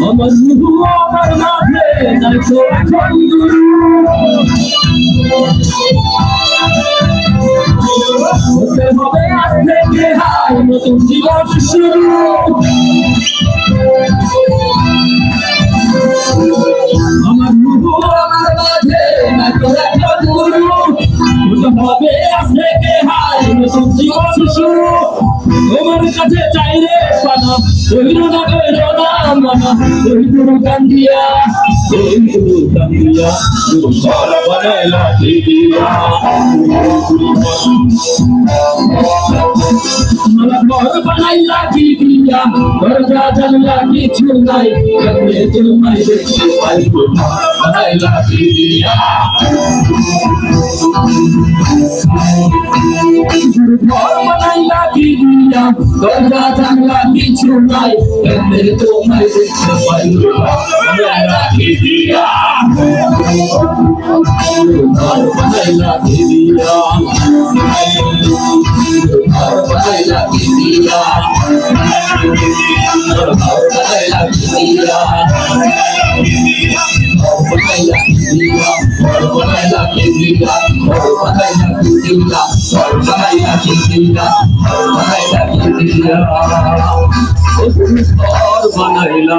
আমার রুহু আমার মাঝে নাই তো এখন গুরু হতে হবে আজ থেকে হাই নতুন জীবন শুরু আমার রুহু আমার মাঝে নাই তো এখন গুরু হতে হবে আজ থেকে হাই নতুন জীবন শুরু তোমার কাছে চাইলে পানা রইল না মানা রইল কান্দিয়া ঘর বানাইলা দিয়া ঘর বানাইলা দিয়া দরজা জানলা কিছু নাই কেমনে তোমায় দেখতে পাই ঘর বানাইলা দিয়া ঘর বানাইলা দিয়া দরজা জানলা কিছু নাই কেমনে তোমায় দেখতে পাই ঘর বানাইলা দিয়া ঘর বানাইলা দিয়া ঘর বানাইলা দিয়া ঘর বানাইলা দিয়া बनाइला